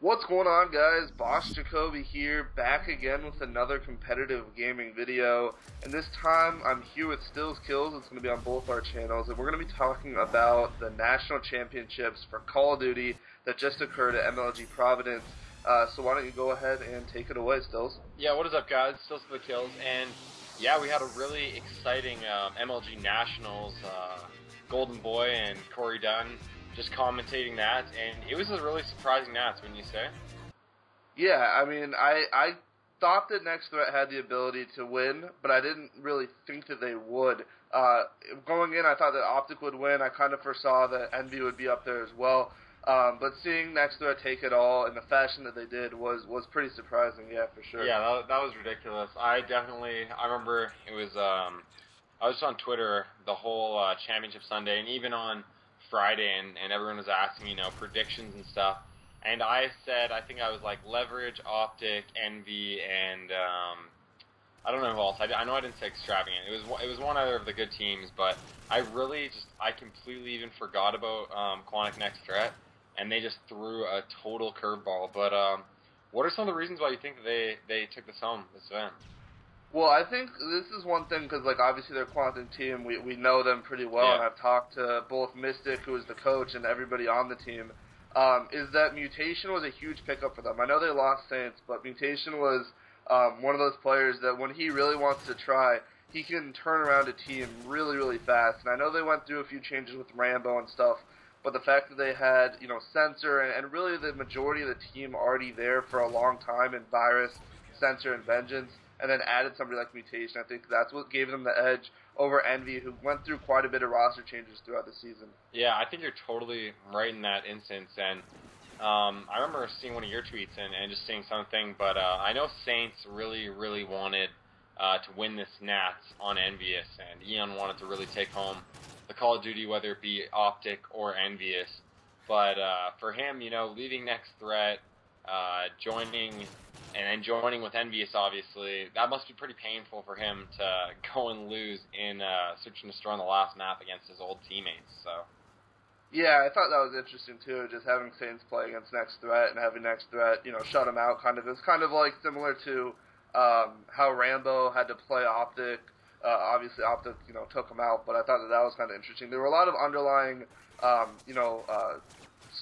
What's going on, guys? BossJacoby here, back again with another competitive gaming video. And this time, I'm here with StillzKills. It's going to be on both our channels, and we're going to be talking about the national championships for Call of Duty that just occurred at MLG Providence. So why don't you go ahead and take it away, Stills? Yeah, what is up, guys? StillzKills, and yeah, we had a really exciting MLG Nationals. Golden Boy and Corey Dunn just commentating that, and it was a really surprising match, wouldn't you say? Yeah, I mean, I thought that Next Threat had the ability to win, but I didn't really think that they would. Going in, I thought that Optic would win. I kind of foresaw that Envy would be up there as well. But seeing Next Threat take it all in the fashion that they did was pretty surprising, yeah, for sure. Yeah, that was ridiculous. I remember it was, I was on Twitter the whole Championship Sunday, and even on Friday, and everyone was asking me, predictions and stuff. And I said, I think I was like Leverage, Optic, Envy, and I don't know who else. I know I didn't say Extravagant. It was one other of the good teams, but I completely even forgot about QUANTIC Next Threat, and they just threw a total curveball. But what are some of the reasons why you think that they took this home, this event? Well, I think this is one thing because, obviously they're a QUANTIC team. We know them pretty well, yeah. And I've talked to both Mystic, who is the coach, and everybody on the team. Is that Mutation was a huge pickup for them. I know they lost Saints, but Mutation was one of those players that when he really wants to try, he can turn around a team really, really fast. And I know they went through a few changes with Rambo and stuff, but the fact that they had, Sensor and really the majority of the team already there for a long time in Virus, Sensor, and Vengeance, and then added somebody like Mutation, I think that's what gave them the edge over Envy, who went through quite a bit of roster changes throughout the season. Yeah, I think you're totally right in that instance, and I remember seeing one of your tweets and just seeing something, but I know Saints really, really wanted to win this Nats on Envious, and Eon wanted to really take home the Call of Duty, whether it be Optic or Envious. But for him, leaving Next Threat, joining with Envious, obviously, that must be pretty painful for him to go and lose in Search and Destroy on the last map against his old teammates. So. Yeah, I thought that was interesting too, just having Saints play against Next Threat and having Next Threat, shut him out. It's kind of like similar to how Rambo had to play Optic. Obviously, Optic, took him out, but I thought that was kind of interesting. There were a lot of underlying,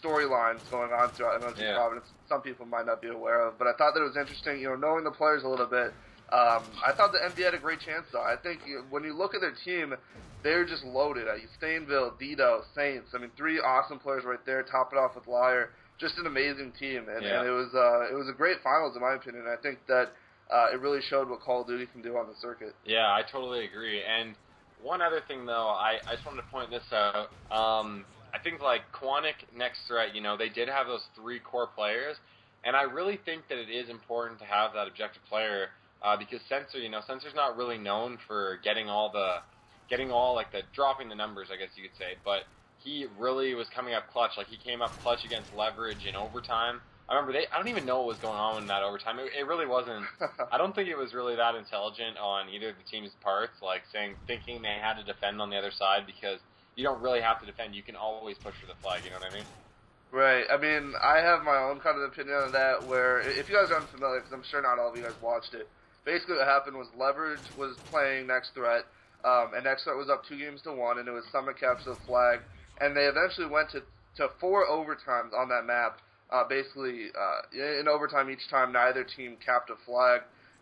storylines going on throughout MLG Providence. Some people might not be aware of, but I thought that it was interesting, knowing the players a little bit. I thought the NBA had a great chance, though. I think when you look at their team, they're just loaded. Stainville, Dido, Saints. I mean, three awesome players right there. Top it off with Liar. Just an amazing team, and it was a great finals in my opinion. I think that it really showed what Call of Duty can do on the circuit. Yeah, I totally agree. And one other thing, though, I just wanted to point this out. I think QUANTIC Next Threat, they did have those three core players, and I really think that it is important to have that objective player because Sensor, Sensor's not really known for dropping the numbers, I guess you could say, but he really was coming up clutch. He came up clutch against Leverage in overtime. I remember I don't even know what was going on in that overtime. It really wasn't. I don't think it was really that intelligent on either of the team's parts, thinking they had to defend on the other side because you don't really have to defend. You can always push for the flag, you know what I mean? Right. I mean, I have my own kind of opinion on that, where if you guys aren't familiar, because I'm sure not all of you guys watched it, basically what happened was Leverage was playing Next Threat, and Next Threat was up 2-1, and it was Summit capture the flag, and they eventually went to 4 overtimes on that map. Basically, in overtime each time, neither team capped a flag,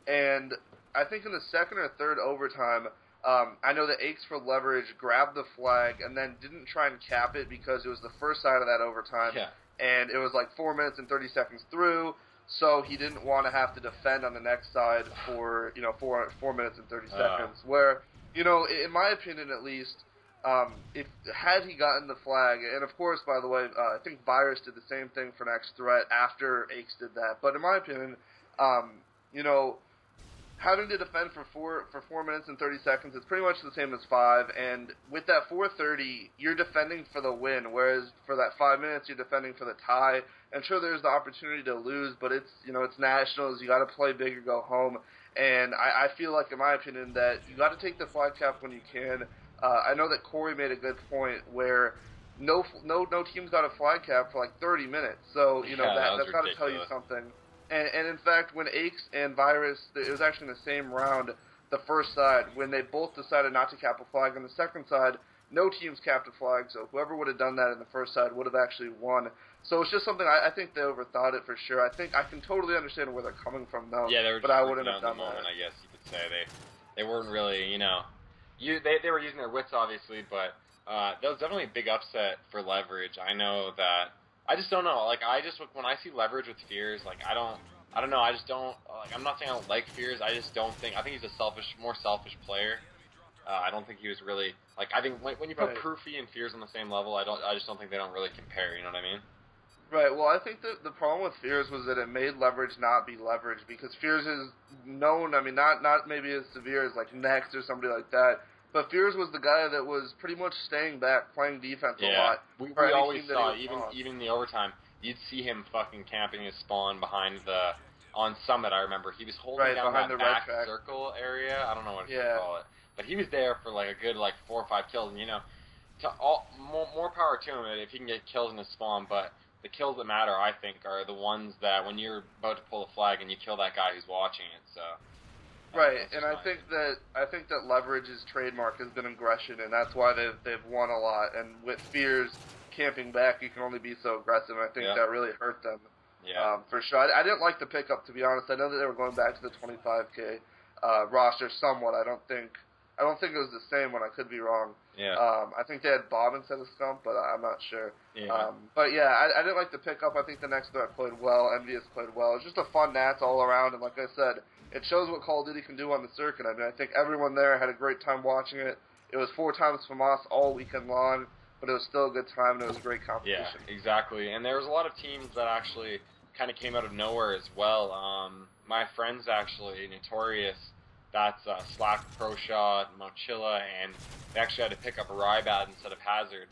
and I think in the second or third overtime, I know that Aches for Leverage grabbed the flag and then didn't try and cap it because it was the first side of that overtime, and it was 4 minutes and 30 seconds through, so he didn't want to have to defend on the next side for 4 minutes and 30 seconds. Where in my opinion at least, had he gotten the flag, and of course, by the way, I think Virus did the same thing for Next Threat after Aches did that, but in my opinion, having to defend for 4 minutes and 30 seconds is pretty much the same as 5, and with that 4:30, you're defending for the win, whereas for that 5 minutes, you're defending for the tie. And sure, there's the opportunity to lose, but it's it's nationals. You got to play big or go home. And I feel like, in my opinion, that you got to take the flag cap when you can. I know that Corey made a good point where no teams got a flag cap for like 30 minutes. So you know that's got to tell you something. And in fact, when Aches and Virus, it was actually in the same round, the first side, when they both decided not to cap a flag. On the second side, no teams capped a flag, so whoever would have done that in the first side would have actually won. So it's just something I think they overthought it for sure. I think I can totally understand where they're coming from, though. Yeah, they were but just I wouldn't have done moment, that. I guess you could say they weren't really, you know, they were using their wits obviously, but that was definitely a big upset for Leverage. I know that I just don't know. Like when I see Leverage with Fears, like I don't know. I just don't like. I'm not saying I don't like Fears. I just don't think. I think he's a more selfish player. I don't think he was really like. I think when you put Proofy and Fears on the same level, I just don't think they don't really compare. You know what I mean? Right. Well, I think that the problem with Fears was that it made Leverage not be Leverage, because Fears is known. I mean, not maybe as severe as like Next or somebody like that. But Fears was the guy that was pretty much staying back, playing defense a lot. We always saw, even in the overtime, you'd see him fucking camping his spawn behind on Summit, I remember. He was holding down that back circle area. I don't know what you call it. But he was there for like a good 4 or 5 kills. And, you know, more power to him if he can get kills in his spawn. But the kills that matter, I think, are the ones that when you're about to pull a flag and you kill that guy who's watching it. So. Right, and I think that Leverage's trademark has been aggression, and that's why they've won a lot. And with Fears camping back, you can only be so aggressive, and I think that really hurt them. Yeah. For sure. I didn't like the pickup, to be honest. I know that they were going back to the 25K roster somewhat. I don't think it was the same one. I could be wrong. Yeah. I think they had Bob instead of Scump, but I'm not sure. Yeah. But yeah, I didn't like the pickup. I think the next threat played well. Envious played well. It was just a fun Nats all around, and like I said, it shows what Call of Duty can do on the circuit. I mean, I think everyone there had a great time watching it. It was 4 times FAMAS all weekend long, but it was still a good time, and it was a great competition. Yeah, exactly. And there was a lot of teams that actually kind of came out of nowhere as well. My friends actually, Notorious, that's Slack, ProShot, Mochilla, and they actually had to pick up a Rybat instead of Hazard.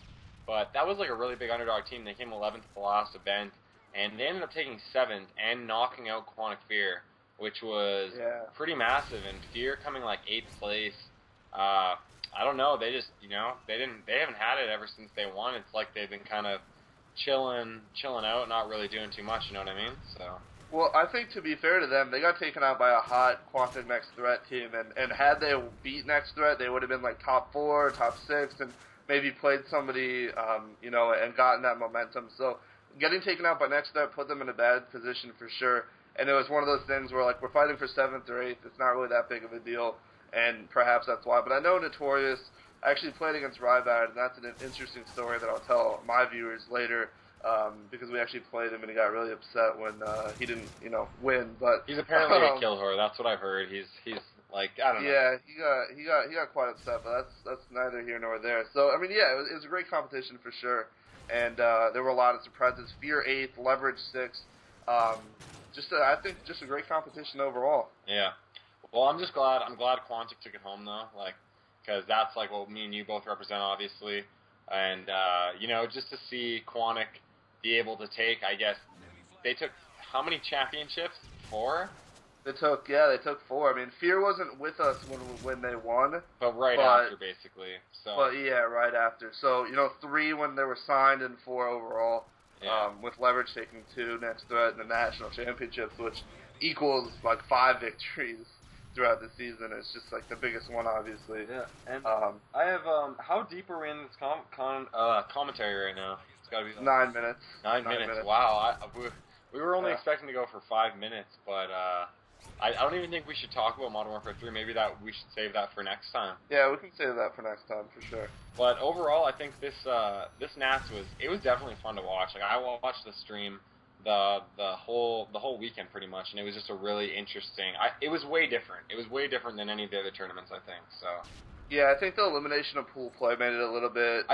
But that was like a really big underdog team. They came 11th at the last event, and they ended up taking 7th and knocking out QUANTIC Fear, which was pretty massive. And Fear coming like 8th place. I don't know. They just, you know, they haven't had it ever since they won. It's like they've been kind of chilling out, not really doing too much. You know what I mean? So. Well, I think to be fair to them, they got taken out by a hot QUANTIC Next Threat team, and had they beat Next Threat, they would have been like top 4, top 6, and maybe played somebody, you know, and gotten that momentum. So getting taken out by Next Threat put them in a bad position for sure. And it was one of those things where, like, we're fighting for 7th or 8th. It's not really that big of a deal, and perhaps that's why. But I know Notorious actually played against Rybat, and that's an interesting story that I'll tell my viewers later, because we actually played him, and he got really upset when he didn't, you know, win. But he's apparently a kill whore. That's what I've heard. He's like, I don't know. Yeah, he got quite upset, but that's neither here nor there. So I mean, yeah, it was a great competition for sure, and there were a lot of surprises. Fear 8th, Leverage 6th. I think just a great competition overall. Yeah. Well, I'm glad QUANTIC took it home though, like, because that's like what me and you both represent, obviously, and you know, just to see QUANTIC be able to take, I guess they took how many championships? 4? They took 4. I mean, Fear wasn't with us when they won, but after basically. So. But yeah, right after. So you know, 3 when they were signed and 4 overall. Yeah. With Leverage taking 2, Next Threat in the national championships, which equals like 5 victories throughout the season. It's just like the biggest one, obviously. Yeah. And I have how deep are we in this commentary right now? It's got to be like 9 minutes. 9 minutes. Wow. We were only expecting to go for 5 minutes, but I don't even think we should talk about Modern Warfare 3. Maybe we should save that for next time. Yeah, we can save that for next time for sure. But overall, I think this Nats was definitely fun to watch. Like, I watched the stream the whole weekend pretty much, and it was just a really interesting. It was way different. It was way different than any of the other tournaments, I think. So. Yeah, I think the elimination of pool play made it a little bit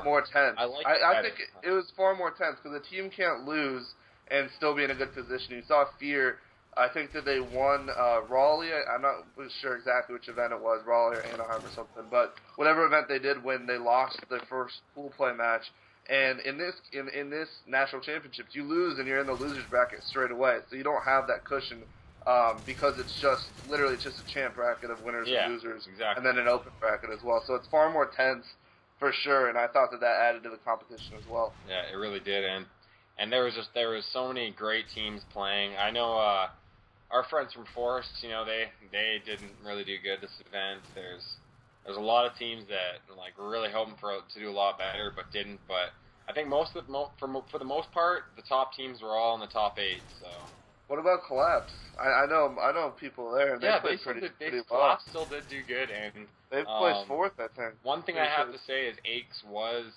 more tense. I think it was far more tense because the team can't lose and still be in a good position. You saw Fear. I think that they won Raleigh. I'm not sure exactly which event it was, Raleigh or Anaheim or something. But whatever event they did win, they lost their first pool play match. And in this national championships, you lose and you're in the losers bracket straight away. So you don't have that cushion because it's just literally just a champ bracket of winners and losers, exactly. and then an open bracket as well. So it's far more tense for sure, and I thought that added to the competition as well. Yeah, it really did, and there was so many great teams playing. I know our friends from Forest, you know, they didn't really do good this event. There's a lot of teams that like were really hoping to do a lot better, but didn't. But I think for the most part, the top teams were all in the top 8. So. What about Collapse? I know people there. And yeah, they pretty well. Collapse still did do good, and they placed 4th, I think. One thing I have to say is Aches was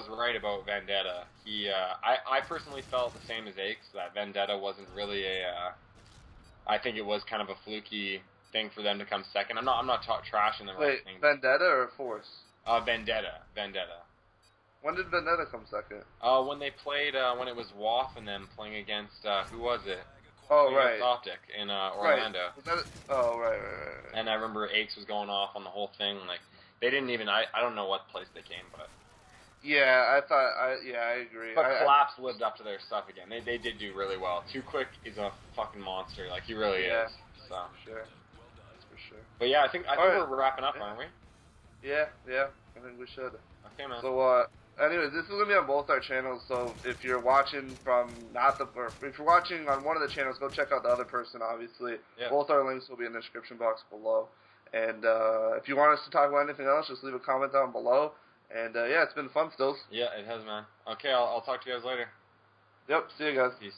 right about Vendetta. I personally felt the same as Aches, that Vendetta wasn't really I think it was kind of a fluky thing for them to come second. I'm not trashing them. Wait, Vendetta or Force? Vendetta. When did Vendetta come second? When they played, when it was WAF and them playing against, who was it? Oh, right. Optic in Orlando. Right. Right. And I remember Aches was going off on the whole thing. Like, they didn't even, I don't know what place they came, but. Yeah, I agree. But Collapse lived up to their stuff again. They did do really well. Too Quick is a fucking monster. Like, he really is. So. Sure. That's for sure. But yeah, I think we're wrapping up, aren't we? Yeah. I think we should. Okay, man. So, anyways, this is gonna be on both our channels. So if you're watching if you're watching on one of the channels, go check out the other person. Obviously, both our links will be in the description box below. And if you want us to talk about anything else, just leave a comment down below. And yeah, it's been fun, Stills. Yeah, it has, man. Okay, I'll talk to you guys later. Yep. See you guys. Peace.